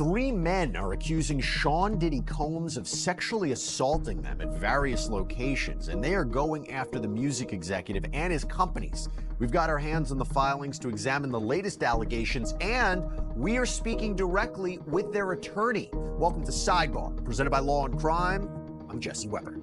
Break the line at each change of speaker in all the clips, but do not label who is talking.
Three men are accusing Sean Diddy Combs of sexually assaulting them at various locations, and they are going after the music executive and his companies. We've got our hands on the filings to examine the latest allegations, and we are speaking directly with their attorney. Welcome to Sidebar, presented by Law and Crime. I'm Jesse Weber.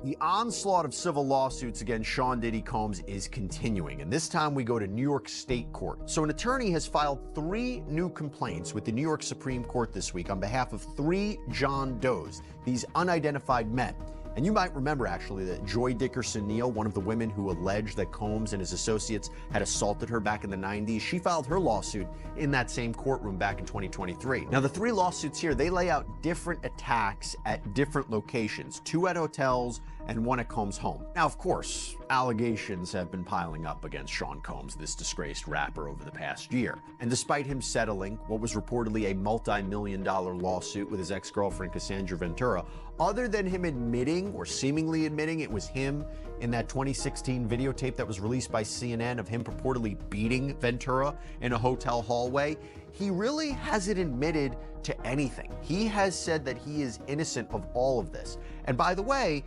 The onslaught of civil lawsuits against Sean Diddy Combs is continuing, and this time we go to New York State Court. So an attorney has filed 3 new complaints with the New York Supreme Court this week on behalf of 3 John Does, these unidentified men. And you might remember, actually, that Joy Dickerson-Neal, one of the women who alleged that Combs and his associates had assaulted her back in the 90s, she filed her lawsuit in that same courtroom back in 2023. Now, the 3 lawsuits here, they lay out different attacks at different locations, 2 at hotels and 1 at Combs' home. Now, of course, allegations have been piling up against Sean Combs, this disgraced rapper, over the past year. And despite him settling what was reportedly a multi-million-dollar lawsuit with his ex-girlfriend Cassandra Ventura, other than him admitting, or seemingly admitting, it was him in that 2016 videotape that was released by CNN of him purportedly beating Ventura in a hotel hallway, he really hasn't admitted to anything. He has said that he is innocent of all of this. And by the way,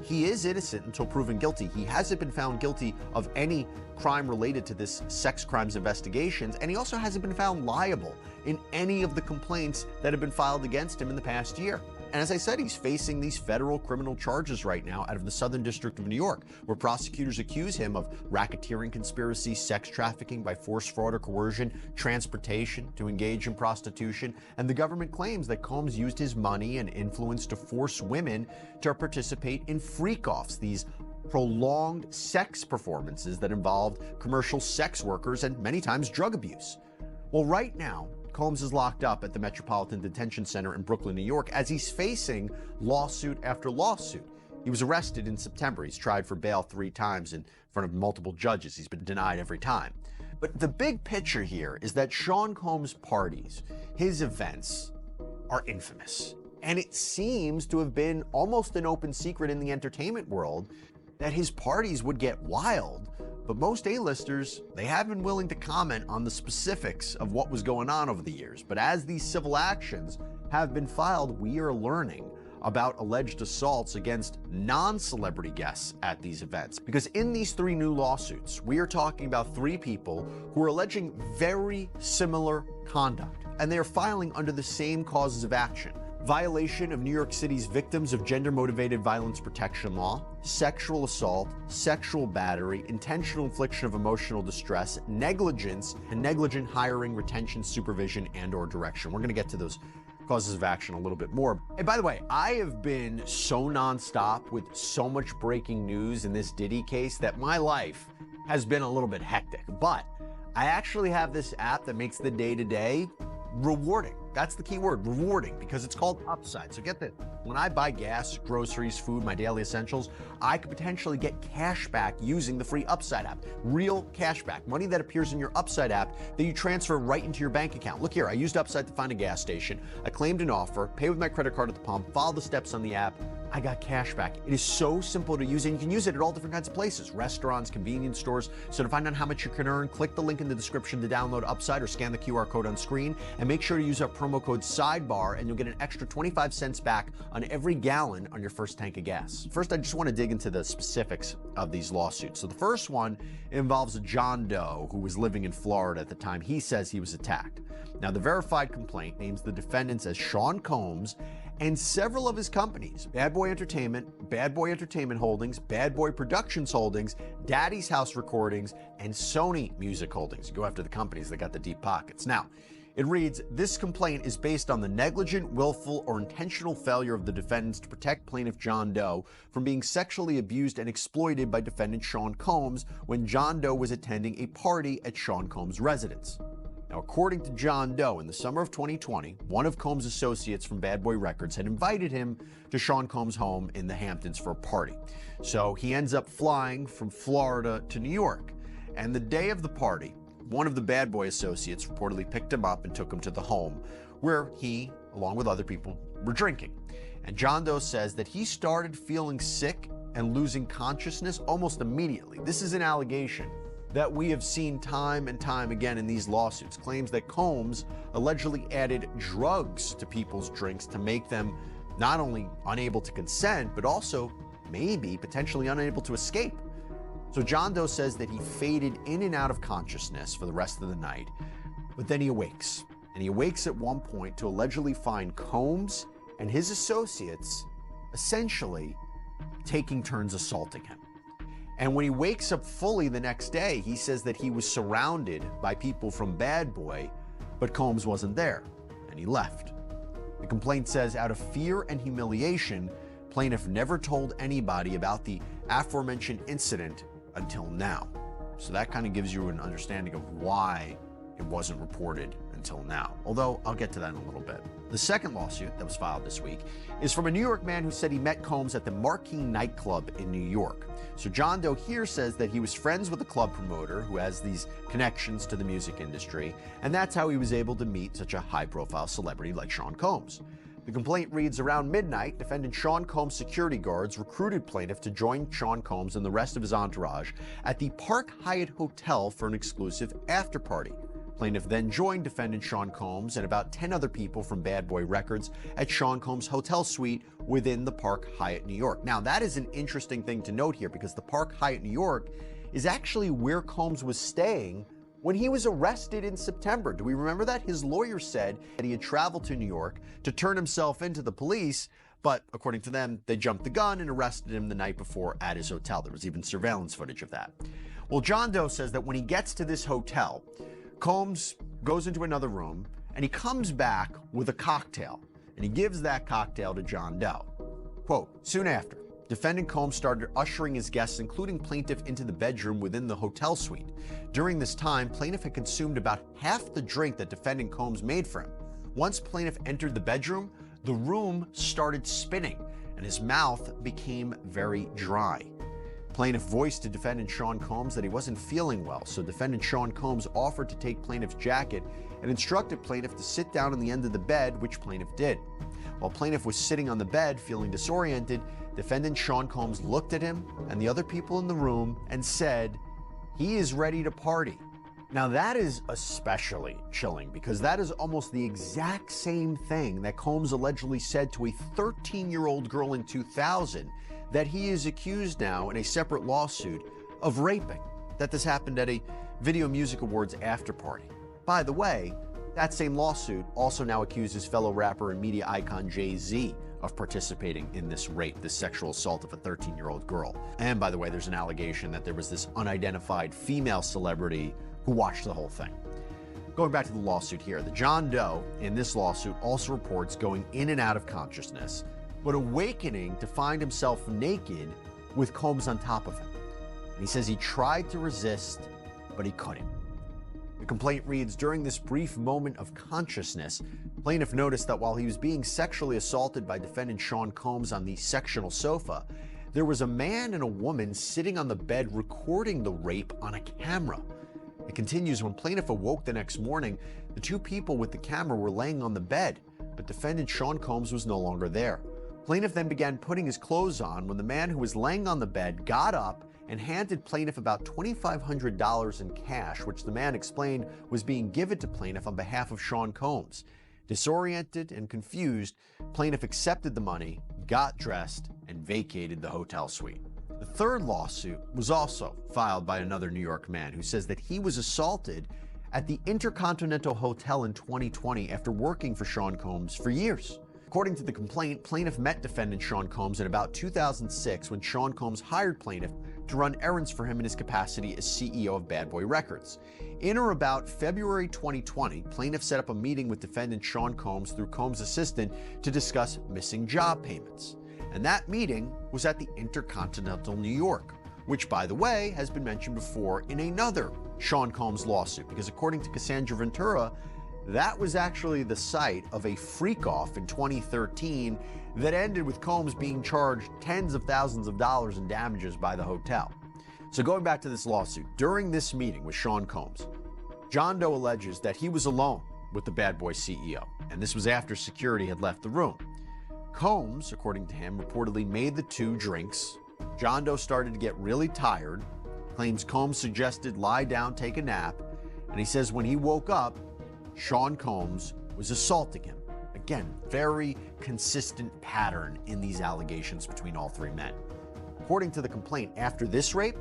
he is innocent until proven guilty. He hasn't been found guilty of any crime related to this sex crimes investigations, and he also hasn't been found liable in any of the complaints that have been filed against him in the past year. And as I said, he's facing these federal criminal charges right now out of the Southern District of New York, where prosecutors accuse him of racketeering conspiracy, sex trafficking by force, fraud, or coercion, transportation to engage in prostitution, and the government claims that Combs used his money and influence to force women to participate in freak-offs, these prolonged sex performances that involved commercial sex workers and many times drug abuse. Well, right now, Combs is locked up at the Metropolitan Detention Center in Brooklyn, New York, as he's facing lawsuit after lawsuit. He was arrested in September. He's tried for bail 3 times in front of multiple judges. He's been denied every time. But the big picture here is that Sean Combs' parties, his events, are infamous. And it seems to have been almost an open secret in the entertainment world that his parties would get wild, but most A-listers, they have been willing to comment on the specifics of what was going on over the years. But as these civil actions have been filed, we are learning about alleged assaults against non-celebrity guests at these events. Because in these 3 new lawsuits, we are talking about 3 people who are alleging very similar conduct, and they are filing under the same causes of action: violation of New York City's Victims of Gender-Motivated Violence Protection Law, sexual assault, sexual battery, intentional infliction of emotional distress, negligence, and negligent hiring, retention, supervision, and/or direction. We're going to get to those causes of action a little bit more. And by the way, I have been so nonstop with so much breaking news in this Diddy case that my life has been a little bit hectic. But I actually have this app that makes the day-to-day rewarding. That's the key word, rewarding, because it's called Upside. So get this, when I buy gas, groceries, food, my daily essentials, I could potentially get cash back using the free Upside app. Real cash back, money that appears in your Upside app that you transfer right into your bank account. Look here, I used Upside to find a gas station. I claimed an offer, pay with my credit card at the pump, follow the steps on the app. I got cash back. It is so simple to use, and you can use it at all different kinds of places, restaurants, convenience stores. So to find out how much you can earn, click the link in the description to download Upside or scan the QR code on screen, and make sure to use our promo code SIDEBAR, and you'll get an extra 25 cents back on every gallon on your first tank of gas. First, I just want to dig into the specifics of these lawsuits. So the first one involves a John Doe who was living in Florida at the time he says he was attacked. Now, the verified complaint names the defendants as Sean Combs and several of his companies: Bad Boy Entertainment Holdings, Bad Boy Productions Holdings, Daddy's House Recordings, and Sony Music Holdings. You go after the companies that got the deep pockets. Now, it reads, this complaint is based on the negligent, willful, or intentional failure of the defendants to protect plaintiff John Doe from being sexually abused and exploited by defendant Sean Combs when John Doe was attending a party at Sean Combs' residence. Now, according to John Doe, in the summer of 2020, one of Combs' associates from Bad Boy Records had invited him to Sean Combs' home in the Hamptons for a party. So he ends up flying from Florida to New York. And the day of the party, one of the Bad Boy associates reportedly picked him up and took him to the home, where he, along with other people, were drinking. And John Doe says that he started feeling sick and losing consciousness almost immediately. This is an allegation that we have seen time and time again in these lawsuits. Claims that Combs allegedly added drugs to people's drinks to make them not only unable to consent, but also maybe potentially unable to escape. So John Doe says that he faded in and out of consciousness for the rest of the night, but then he awakes. And he awakes at one point to allegedly find Combs and his associates essentially taking turns assaulting him. And when he wakes up fully the next day, he says that he was surrounded by people from Bad Boy, but Combs wasn't there, and he left. The complaint says out of fear and humiliation, plaintiff never told anybody about the aforementioned incident until now. So that kind of gives you an understanding of why it wasn't reported until now, although I'll get to that in a little bit. The second lawsuit that was filed this week is from a New York man who said he met Combs at the Marquee nightclub in New York. So John Doe here says that he was friends with a club promoter who has these connections to the music industry, and that's how he was able to meet such a high-profile celebrity like Sean Combs. The complaint reads, around midnight, defendant Sean Combs' security guards recruited plaintiff to join Sean Combs and the rest of his entourage at the Park Hyatt Hotel for an exclusive after-party. Plaintiff then joined defendant Sean Combs and about 10 other people from Bad Boy Records at Sean Combs' hotel suite within the Park Hyatt, New York. Now, that is an interesting thing to note here because the Park Hyatt, New York is actually where Combs was staying when he was arrested in September. Do we remember that? His lawyer said that he had traveled to New York to turn himself into the police, but according to them, they jumped the gun and arrested him the night before at his hotel. There was even surveillance footage of that. Well, John Doe says that when he gets to this hotel, Combs goes into another room and he comes back with a cocktail, and he gives that cocktail to John Doe. Quote, soon after, defendant Combs started ushering his guests, including plaintiff, into the bedroom within the hotel suite. During this time, plaintiff had consumed about half the drink that defendant Combs made for him. Once plaintiff entered the bedroom, the room started spinning and his mouth became very dry. Plaintiff voiced to defendant Sean Combs that he wasn't feeling well, so defendant Sean Combs offered to take plaintiff's jacket and instructed plaintiff to sit down on the end of the bed, which plaintiff did. While plaintiff was sitting on the bed feeling disoriented, defendant Sean Combs looked at him and the other people in the room and said, he is ready to party. Now that is especially chilling because that is almost the exact same thing that Combs allegedly said to a 13-year-old girl in 2000 that he is accused now in a separate lawsuit of raping, that this happened at a Video Music Awards after party. By the way, that same lawsuit also now accuses fellow rapper and media icon Jay-Z of participating in this rape, this sexual assault of a 13-year-old girl. And by the way, there's an allegation that there was this unidentified female celebrity who watched the whole thing. Going back to the lawsuit here, the John Doe in this lawsuit also reports going in and out of consciousness, but awakening to find himself naked with Combs on top of him. And he says he tried to resist, but he couldn't. The complaint reads, during this brief moment of consciousness, plaintiff noticed that while he was being sexually assaulted by defendant Sean Combs on the sectional sofa, there was a man and a woman sitting on the bed recording the rape on a camera. It continues, when plaintiff awoke the next morning, the two people with the camera were laying on the bed, but defendant Sean Combs was no longer there. Plaintiff then began putting his clothes on when the man who was laying on the bed got up and handed plaintiff about $2,500 in cash, which the man explained was being given to plaintiff on behalf of Sean Combs. Disoriented and confused, plaintiff accepted the money, got dressed, and vacated the hotel suite. The third lawsuit was also filed by another New York man who says that he was assaulted at the Intercontinental Hotel in 2020 after working for Sean Combs for years. According to the complaint, plaintiff met defendant Sean Combs in about 2006 when Sean Combs hired plaintiff to run errands for him in his capacity as CEO of Bad Boy Records. In or about February 2020, plaintiff set up a meeting with defendant Sean Combs through Combs' assistant to discuss missing job payments. And that meeting was at the Intercontinental New York, which, by the way, has been mentioned before in another Sean Combs lawsuit, because according to Cassandra Ventura, that was actually the site of a freak-off in 2013 that ended with Combs being charged tens of thousands of dollars in damages by the hotel. So going back to this lawsuit, during this meeting with Sean Combs, John Doe alleges that he was alone with the Bad Boy CEO, and this was after security had left the room. Combs, according to him, reportedly made the two drinks. John Doe started to get really tired, claims Combs suggested lie down, take a nap, and he says when he woke up, Sean Combs was assaulting him. Again, very consistent pattern in these allegations between all three men. According to the complaint, after this rape,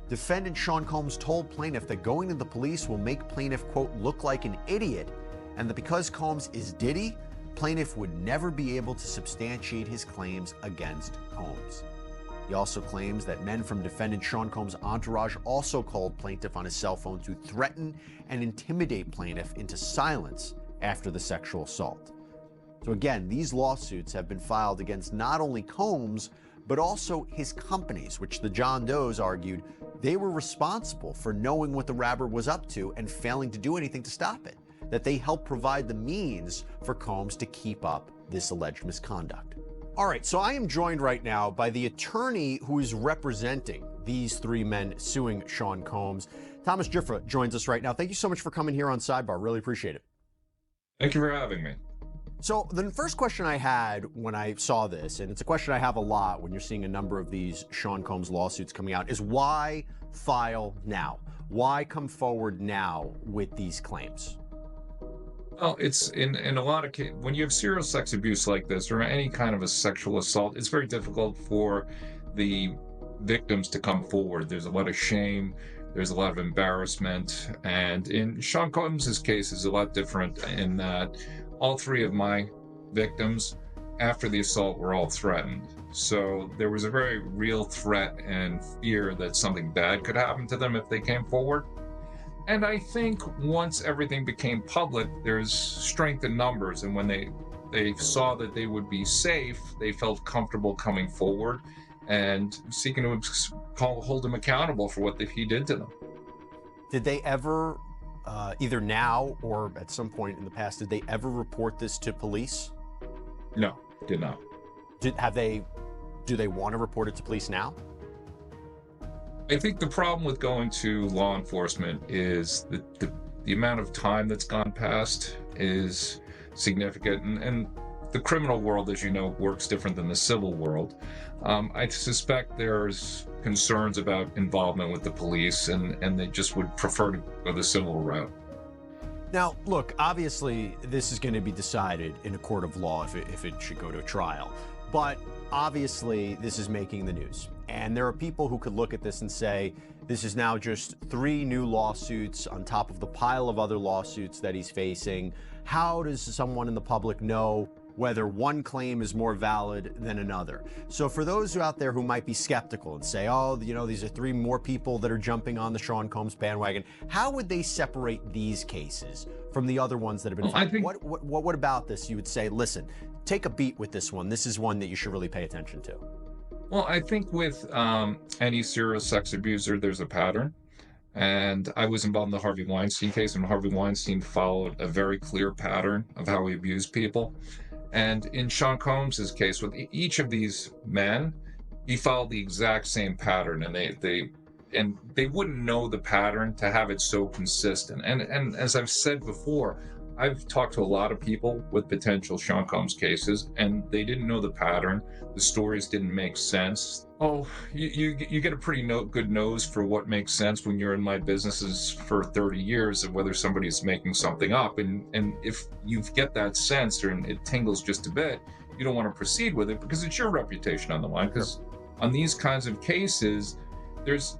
defendant Sean Combs told plaintiff that going to the police will make plaintiff, quote, look like an idiot, and that because Combs is Diddy, plaintiff would never be able to substantiate his claims against Combs. He also claims that men from defendant Sean Combs' entourage also called plaintiff on his cell phone to threaten and intimidate plaintiff into silence after the sexual assault. So again, these lawsuits have been filed against not only Combs, but also his companies, which the John Does argued they were responsible for knowing what the rapper was up to and failing to do anything to stop it, that they helped provide the means for Combs to keep up this alleged misconduct. All right, so I am joined right now by the attorney who is representing these three men suing Sean Combs. Thomas Giffra joins us right now. Thank you so much for coming here on Sidebar. Really appreciate it.
Thank you for having me.
So the first question I had when I saw this, and it's a question I have a lot when you're seeing a number of these Sean Combs lawsuits coming out, is why file now? Why come forward now with these claims?
Well, it's in a lot of cases, when you have serial sex abuse like this or any kind of a sexual assault, it's very difficult for the victims to come forward. There's a lot of shame. There's a lot of embarrassment. And in Sean Combs' case is a lot different in that all three of my victims after the assault were all threatened. So there was a very real threat and fear that something bad could happen to them if they came forward. And I think once everything became public, there's strength in numbers. And when they saw that they would be safe, they felt comfortable coming forward and seeking to hold him accountable for what he did to them.
Did they ever, either now or at some point in the past, did they ever report this to police?
No, did not.
Do they want to report it to police now?
I think the problem with going to law enforcement is the amount of time that's gone past is significant. And the criminal world, as you know, works different than the civil world. I suspect there's concerns about involvement with the police, and they just would prefer to go the civil route.
Now, look, obviously, this is going to be decided in a court of law if it should go to a trial. But obviously, this is making the news. And there are people who could look at this and say, this is now just 3 new lawsuits on top of the pile of other lawsuits that he's facing. How does someone in the public know whether one claim is more valid than another? So for those out there who might be skeptical and say, oh, you know, these are 3 more people that are jumping on the Sean Combs bandwagon, how would they separate these cases from the other ones that have been filed? What about this you would say, listen, take a beat with this one. This is one that you should really pay attention to?
Well, I think with any serial sex abuser, there's a pattern. And I was involved in the Harvey Weinstein case, and Harvey Weinstein followed a very clear pattern of how he abused people. And in Sean Combs' case, with each of these men, he followed the exact same pattern, and they wouldn't know the pattern to have it so consistent. And as I've said before, I've talked to a lot of people with potential Sean Combs cases, and they didn't know the pattern. The stories didn't make sense. Oh, you get a pretty good nose for what makes sense when you're in my businesses for 30 years of whether somebody's making something up. And if you get that sense and it tingles just a bit, you don't want to proceed with it because it's your reputation on the line. Because on these kinds of cases, there's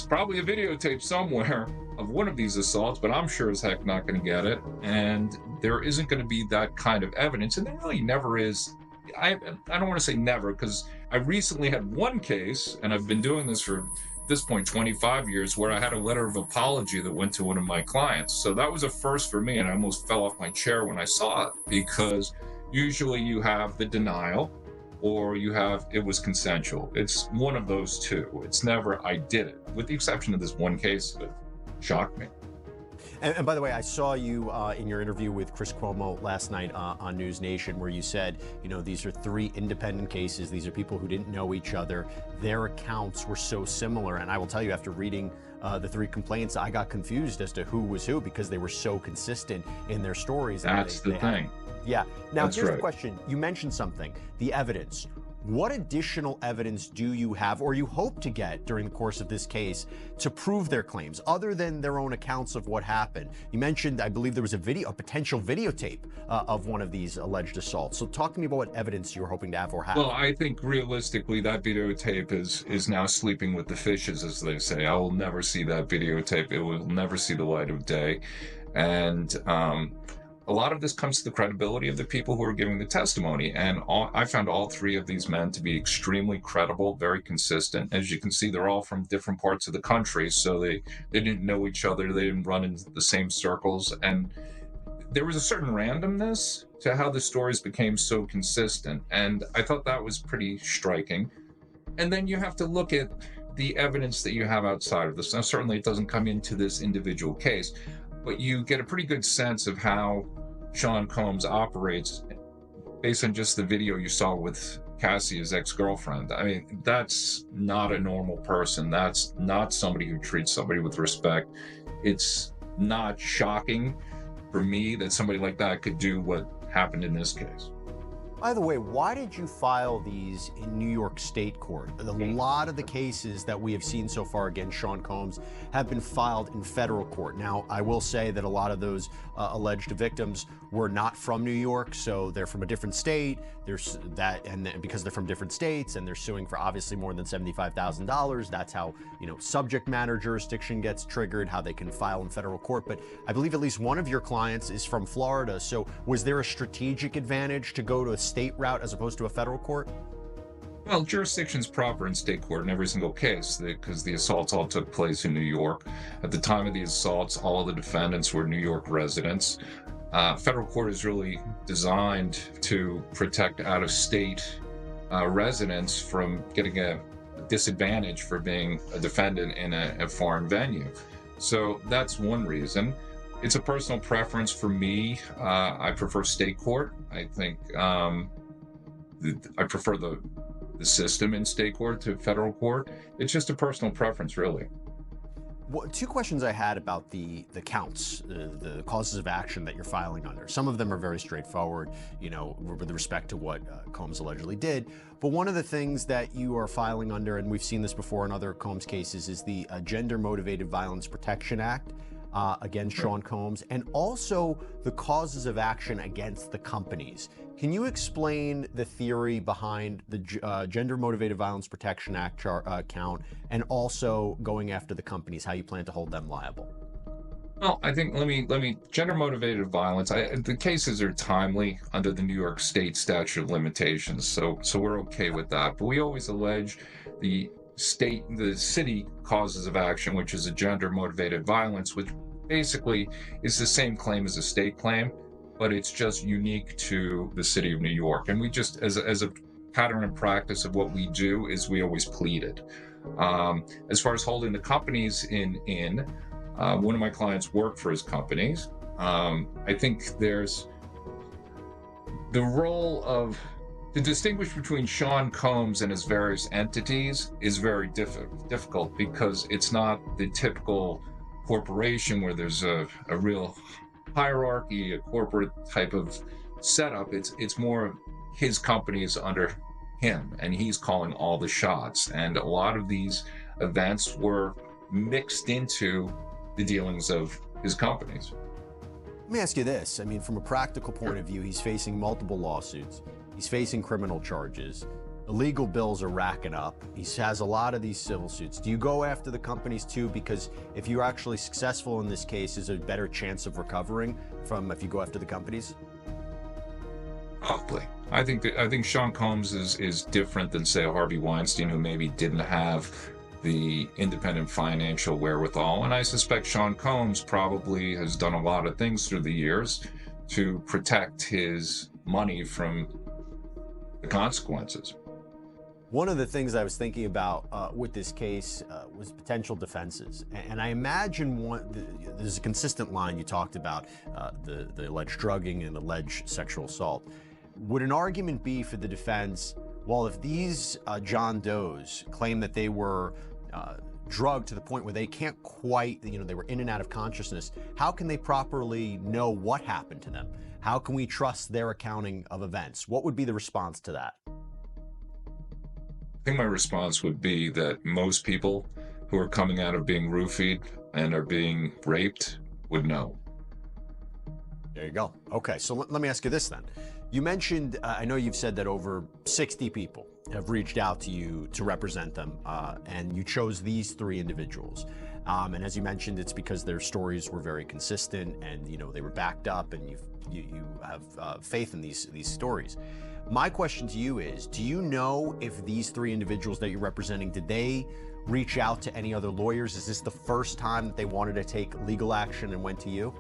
probably a videotape somewhere of one of these assaults, but I'm sure as heck not going to get it. And there isn't going to be that kind of evidence. And there really never is. I don't want to say never, because I recently had one case, and I've been doing this for, at this point, 25 years, where I had a letter of apology that went to one of my clients. So that was a first for me, and I almost fell off my chair when I saw it, because usually you have the denial, or you have it was consensual. It's one of those two. It's never I did it, with the exception of this one case that shocked me.
And by the way, I saw you in your interview with Chris Cuomo last night on News Nation, where you said, you know, these are 3 independent cases. These are people who didn't know each other. Their accounts were so similar. And I will tell you, after reading the 3 complaints, I got confused as to who was who because they were so consistent in their stories.
That's the thing.
Yeah. Now, here's the question. You mentioned something, the evidence. What additional evidence do you have or you hope to get during the course of this case to prove their claims, other than their own accounts of what happened? You mentioned, I believe there was a potential videotape of one of these alleged assaults. So talk to me about what evidence you're hoping to have or have.
Well, I think realistically that videotape is now sleeping with the fishes, as they say. I will never see that videotape. It will never see the light of day. And a lot of this comes to the credibility of the people who are giving the testimony. And I found all three of these men to be extremely credible, very consistent. As you can see, they're all from different parts of the country, so they didn't know each other. They didn't run in the same circles. And there was a certain randomness to how the stories became so consistent. And I thought that was pretty striking. And then you have to look at the evidence that you have outside of this. Now, certainly it doesn't come into this individual case, but you get a pretty good sense of how Sean Combs operates based on just the video you saw with Cassie, his ex-girlfriend. I mean, that's not a normal person. That's not somebody who treats somebody with respect. It's not shocking for me that somebody like that could do what happened in this case.
By the way, why did you file these in New York State Court? A lot of the cases that we have seen so far against Sean Combs have been filed in federal court. Now, I will say that a lot of those alleged victims were not from New York, so they're from a different state. There's that, and because they're from different states and they're suing for obviously more than $75,000, that's how, subject matter jurisdiction gets triggered, how they can file in federal court. But I believe at least one of your clients is from Florida. So was there a strategic advantage to go to a state route as opposed to a federal court?
Well, jurisdiction's proper in state court in every single case because the assaults all took place in New York. At the time of the assaults, all of the defendants were New York residents. Federal court is really designed to protect out-of-state residents from getting a disadvantage for being a defendant in a foreign venue. So that's one reason. It's a personal preference for me. I prefer state court. I think I prefer the system in state court to federal court. It's just a personal preference, really.
Well, two questions I had about the counts, the causes of action that you're filing under. Some of them are very straightforward, with respect to what Combs allegedly did. But one of the things that you are filing under, and we've seen this before in other Combs cases, is the Gender Motivated Violence Protection Act against Sean Combs, and also the causes of action against the companies. Can you explain the theory behind the Gender Motivated Violence Protection Act count, and also going after the companies, how you plan to hold them liable?
Well, I think let me gender motivated violence. The cases are timely under the New York State statute of limitations, so we're okay with that. But we always allege the city causes of action, which is a gender motivated violence, which basically is the same claim as a state claim, but it's just unique to the city of New York. And we just, as a pattern and practice of what we do, is we always plead it. As far as holding the companies in one of my clients worked for his companies. I think there's the role of to distinguish between Sean Combs and his various entities is very difficult because it's not the typical corporation where there's a real hierarchy, a corporate type of setup. It's more his company is under him and he's calling all the shots. And a lot of these events were mixed into the dealings of his companies.
Let me ask you this. I mean, from a practical point of view, he's facing multiple lawsuits. He's facing criminal charges. The legal bills are racking up. He has a lot of these civil suits. Do you go after the companies too? Because if you're actually successful in this case, is there a better chance of recovering from if you go after the companies?
Probably. I think Sean Combs is different than, say, Harvey Weinstein, who maybe didn't have the independent financial wherewithal. And I suspect Sean Combs probably has done a lot of things through the years to protect his money from the consequences.
One of the things I was thinking about with this case was potential defenses. And I imagine there's a consistent line you talked about, the alleged drugging and alleged sexual assault. Would an argument be for the defense, well, if these John Does claim that they were drugged to the point where they can't quite, they were in and out of consciousness, how can they properly know what happened to them? How can we trust their accounting of events? What would be the response to that?
think my response would be that most people who are coming out of being roofied and are being raped would know.
There you go. Okay, so let me ask you this then. You mentioned, I know you've said that over 60 people have reached out to you to represent them, and you chose these three individuals. And as you mentioned, it's because their stories were very consistent, and they were backed up, and you have faith in these stories. My question to you is, do you know if these three individuals that you're representing, did they reach out to any other lawyers? Is this the first time that they wanted to take legal action and went to you?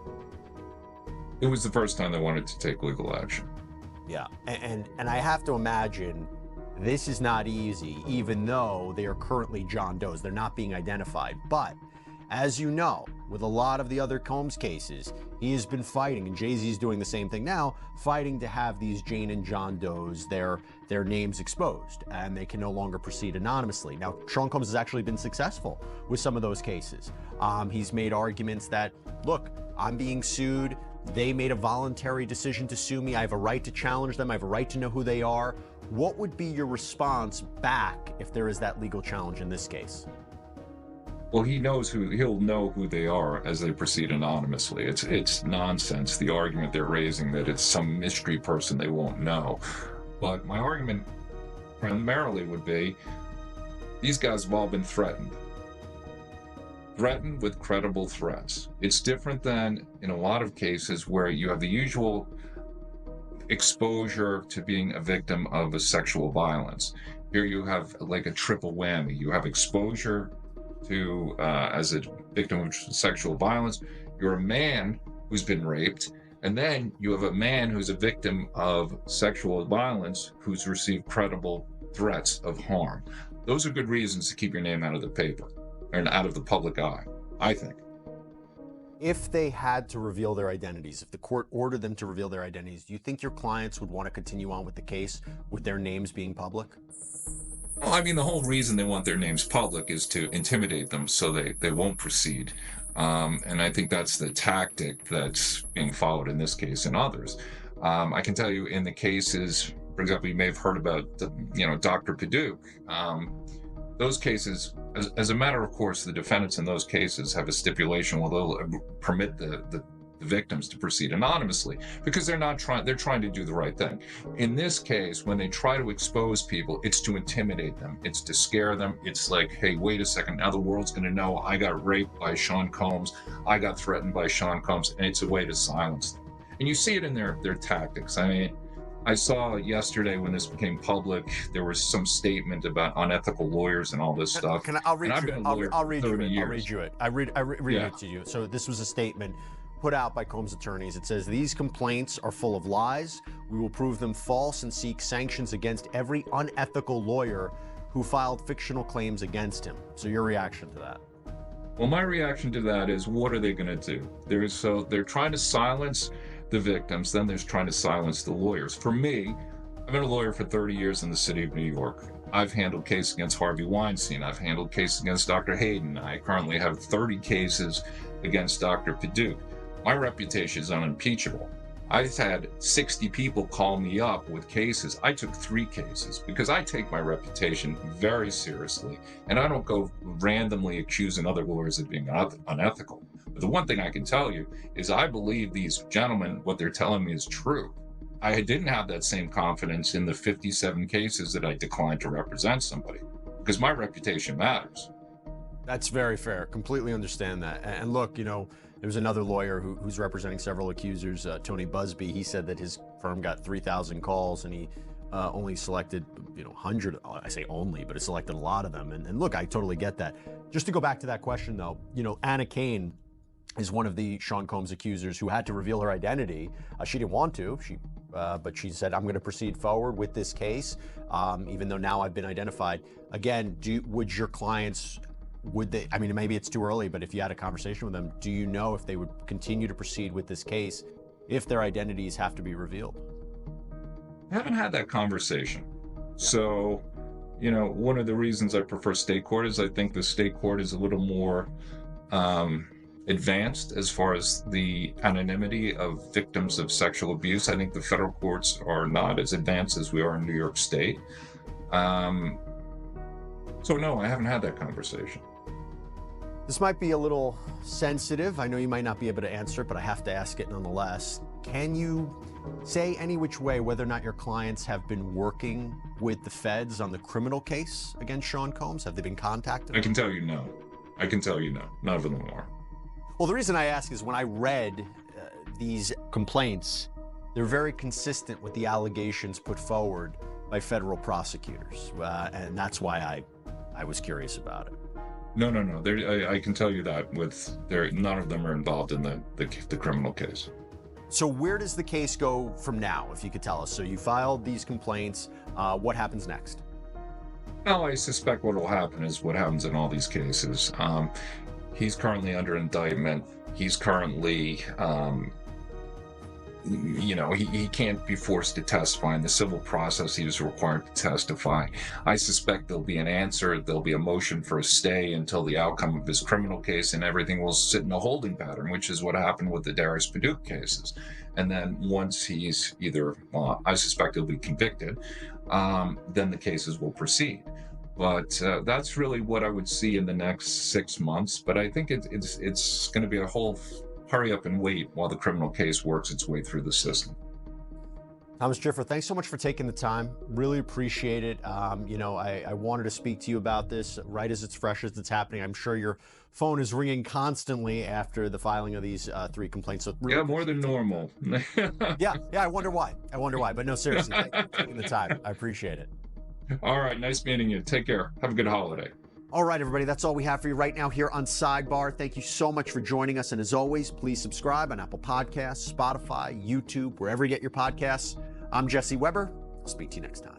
It was the first time they wanted to take legal action.
Yeah, and I have to imagine this is not easy, even though they are currently John Does. They're not being identified. But as you know, with a lot of the other Combs cases, he has been fighting, and Jay-Z is doing the same thing now, fighting to have these Jane and John Does, their names exposed, and they can no longer proceed anonymously. Now, Sean Combs has actually been successful with some of those cases. He's made arguments that, look, I'm being sued. They made a voluntary decision to sue me. I have a right to challenge them. I have a right to know who they are. What would be your response back if there is that legal challenge in this case?
Well, he'll know who they are as they proceed anonymously. It's nonsense, the argument they're raising that it's some mystery person they won't know. But my argument primarily would be these guys have all been threatened with credible threats. It's different than in a lot of cases where you have the usual exposure to being a victim of a sexual violence. Here you have like a triple whammy. You have exposure to as a victim of sexual violence. You're a man who's been raped, and then you have a man who's a victim of sexual violence who's received credible threats of harm. Those are good reasons to keep your name out of the paper and out of the public eye, I think.
If they had to reveal their identities, if the court ordered them to reveal their identities, do you think your clients would want to continue on with the case with their names being public?
Well, I mean, the whole reason they want their names public is to intimidate them so they won't proceed. And I think that's the tactic that's being followed in this case and others. I can tell you in the cases, for example, you may have heard about, Dr. Pidduck. Those cases, as a matter of course, the defendants in those cases have a stipulation where they'll permit the victims to proceed anonymously because they're trying to do the right thing. In this case, when they try to expose people, it's to intimidate them. It's to scare them. It's like, hey, wait a second. Now the world's going to know I got raped by Sean Combs. I got threatened by Sean Combs. And it's a way to silence them. And you see it in their tactics. I mean, I saw yesterday when this became public, there was some statement about unethical lawyers and all this stuff.
I'll read you it. I'll read you it. I read
Yeah.
it to you. So this was a statement put out by Combs' attorneys. It says, these complaints are full of lies. We will prove them false and seek sanctions against every unethical lawyer who filed fictional claims against him. So your reaction to that?
Well, my reaction to that is, what are they going to do? They're trying to silence the victims, then there's trying to silence the lawyers. For me, I've been a lawyer for 30 years in the city of New York. I've handled cases against Harvey Weinstein. I've handled cases against Dr. Hayden. I currently have 30 cases against Dr. Pidduck. My reputation is unimpeachable. I've had 60 people call me up with cases. I took 3 cases because I take my reputation very seriously, and I don't go randomly accusing other lawyers of being unethical. But the one thing I can tell you is I believe these gentlemen, what they're telling me is true. I didn't have that same confidence in the 57 cases that I declined to represent somebody because my reputation matters.
That's very fair. Completely understand that. And look, there's another lawyer who's representing several accusers, Tony Busby. He said that his firm got 3,000 calls and he only selected, 100. I say only, but it selected a lot of them. And look, I totally get that. Just to go back to that question, though, Anna Kane is one of the Sean Combs accusers who had to reveal her identity. She didn't want to, but she said, I'm going to proceed forward with this case, even though now I've been identified. Again, would your clients, maybe it's too early, but if you had a conversation with them, do you know if they would continue to proceed with this case if their identities have to be revealed?
I haven't had that conversation. So, one of the reasons I prefer state court is I think the state court is a little more advanced as far as the anonymity of victims of sexual abuse. I think the federal courts are not as advanced as we are in New York State. So no, I haven't had that conversation.
This might be a little sensitive. I know you might not be able to answer it, but I have to ask it nonetheless. Can you say any which way whether or not your clients have been working with the feds on the criminal case against Sean Combs? Have they been contacted?
I can tell you no. I can tell you no. None of them are.
Well, the reason I ask is when I read these complaints, they're very consistent with the allegations put forward by federal prosecutors. And that's why I was curious about it.
No. I can tell you that none of them are involved in the criminal case.
So where does the case go from now, if you could tell us? So you filed these complaints. What happens next?
Well, I suspect what will happen is what happens in all these cases. He's currently under indictment. He's currently, he can't be forced to testify. In the civil process, he is required to testify. I suspect there'll be an answer. There'll be a motion for a stay until the outcome of his criminal case, and everything will sit in a holding pattern, which is what happened with the Darius Padauk cases. And then once he's I suspect he'll be convicted, then the cases will proceed. But that's really what I would see in the next 6 months. But I think it's going to be a whole hurry up and wait while the criminal case works its way through the system.
Thomas Jiffer, thanks so much for taking the time. Really appreciate it. I wanted to speak to you about this right as it's fresh as it's happening. I'm sure your phone is ringing constantly after the filing of these 3 complaints. So really
more than normal.
Yeah, I wonder why. But no, seriously, thank you for taking the time. I appreciate it.
All right, nice meeting you. Take care. Have a good holiday.
All right, everybody, that's all we have for you right now here on Sidebar. Thank you so much for joining us. And as always, please subscribe on Apple Podcasts, Spotify, YouTube, wherever you get your podcasts. I'm Jesse Weber. I'll speak to you next time.